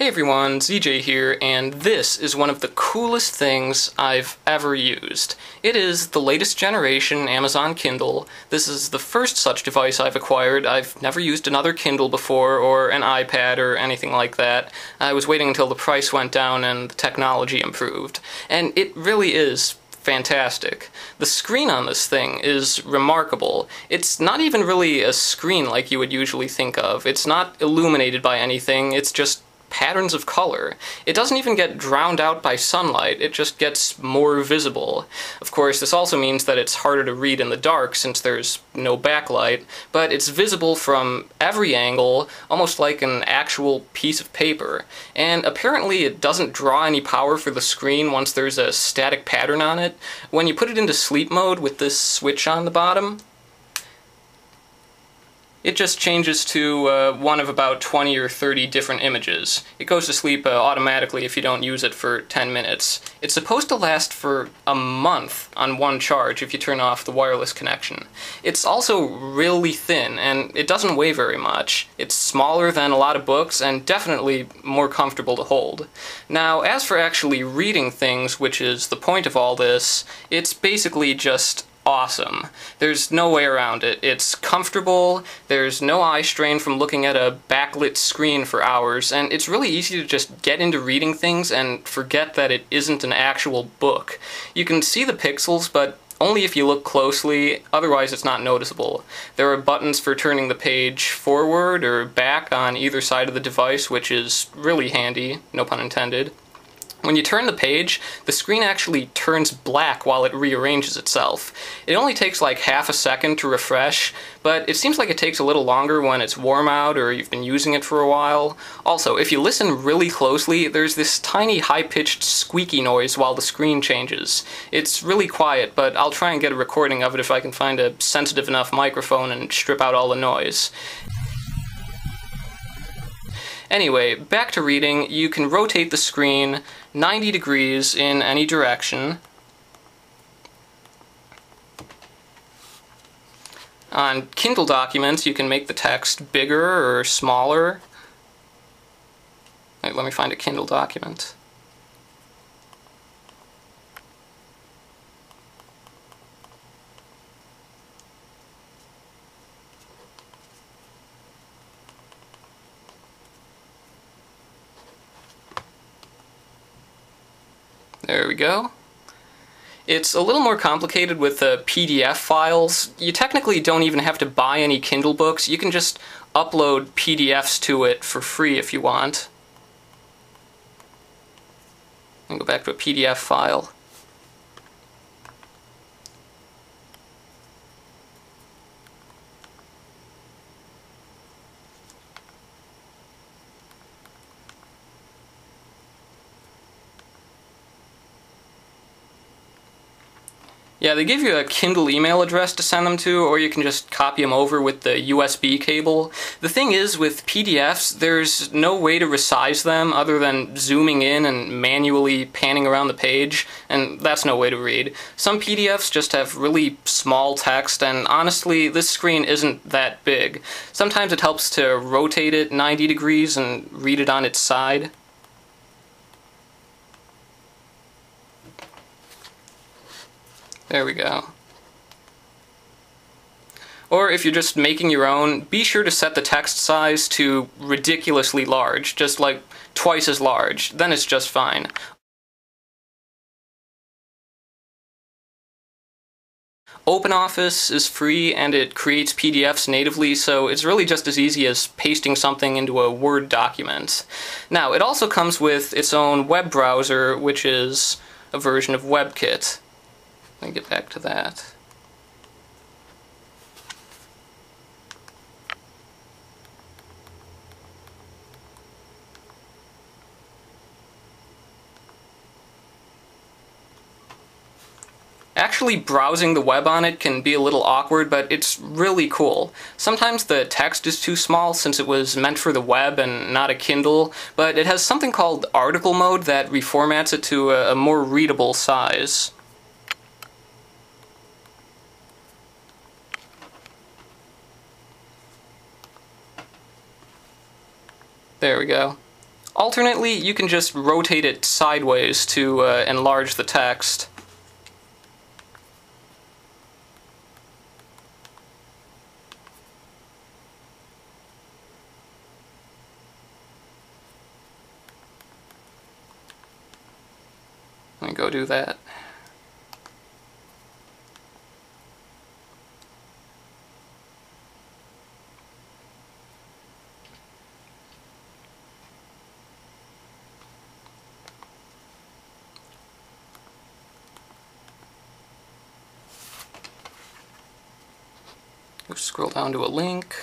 Hey everyone, ZJ here, and this is one of the coolest things I've ever used. It is the latest generation Amazon Kindle. This is the first such device I've acquired. I've never used another Kindle before, or an iPad, or anything like that. I was waiting until the price went down and the technology improved. And it really is fantastic. The screen on this thing is remarkable. It's not even really a screen like you would usually think of. It's not illuminated by anything, it's just patterns of color. It doesn't even get drowned out by sunlight, it just gets more visible. Of course, this also means that it's harder to read in the dark since there's no backlight, but it's visible from every angle, almost like an actual piece of paper. And apparently it doesn't draw any power for the screen once there's a static pattern on it. When you put it into sleep mode with this switch on the bottom, it just changes to one of about 20 or 30 different images. It goes to sleep automatically if you don't use it for 10 minutes. It's supposed to last for a month on one charge if you turn off the wireless connection. It's also really thin, and it doesn't weigh very much. It's smaller than a lot of books, and definitely more comfortable to hold. Now, as for actually reading things, which is the point of all this, it's basically just awesome. There's no way around it. It's comfortable, there's no eye strain from looking at a backlit screen for hours, and it's really easy to just get into reading things and forget that it isn't an actual book. You can see the pixels, but only if you look closely, otherwise it's not noticeable. There are buttons for turning the page forward or back on either side of the device, which is really handy, no pun intended. When you turn the page, the screen actually turns black while it rearranges itself. It only takes like half a second to refresh, but it seems like it takes a little longer when it's warm out or you've been using it for a while. Also, if you listen really closely, there's this tiny high-pitched squeaky noise while the screen changes. It's really quiet, but I'll try and get a recording of it if I can find a sensitive enough microphone and strip out all the noise. Anyway, back to reading. You can rotate the screen 90 degrees in any direction. On Kindle documents, you can make the text bigger or smaller. Wait, let me find a Kindle document. There we go. It's a little more complicated with the PDF files. You technically don't even have to buy any Kindle books. You can just upload PDFs to it for free if you want. And go back to a PDF file. Yeah, they give you a Kindle email address to send them to, or you can just copy them over with the USB cable. The thing is, with PDFs, there's no way to resize them other than zooming in and manually panning around the page, and that's no way to read. Some PDFs just have really small text, and honestly, this screen isn't that big. Sometimes it helps to rotate it 90 degrees and read it on its side. There we go. Or if you're just making your own, be sure to set the text size to ridiculously large, just like twice as large, then it's just fine. OpenOffice is free and it creates PDFs natively, so it's really just as easy as pasting something into a Word document. Now, it also comes with its own web browser, which is a version of WebKit. Let me get back to that. Actually browsing the web on it can be a little awkward, but it's really cool. Sometimes the text is too small since it was meant for the web and not a Kindle, but it has something called article mode that reformats it to a more readable size. There we go. Alternately, you can just rotate it sideways to enlarge the text. Let me go do that. Go scroll down to a link.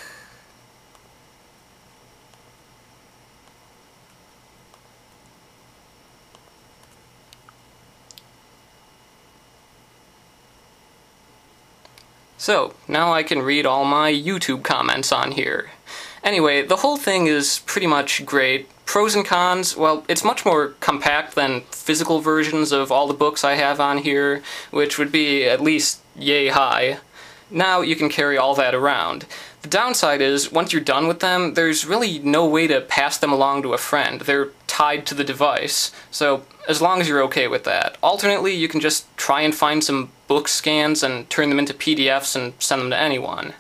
So, now I can read all my YouTube comments on here. Anyway, the whole thing is pretty much great. Pros and cons, well, it's much more compact than physical versions of all the books I have on here, which would be at least yay high. Now you can carry all that around. The downside is, once you're done with them, there's really no way to pass them along to a friend. They're tied to the device, so as long as you're okay with that. Alternately, you can just try and find some book scans and turn them into PDFs and send them to anyone.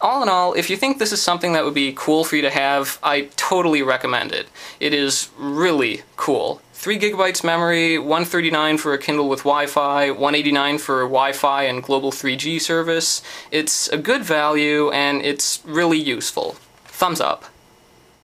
All in all, if you think this is something that would be cool for you to have, I totally recommend it. It is really cool. 3 GB memory, $139 for a Kindle with Wi-Fi, $189 for Wi-Fi and global 3G service. It's a good value, and it's really useful. Thumbs up.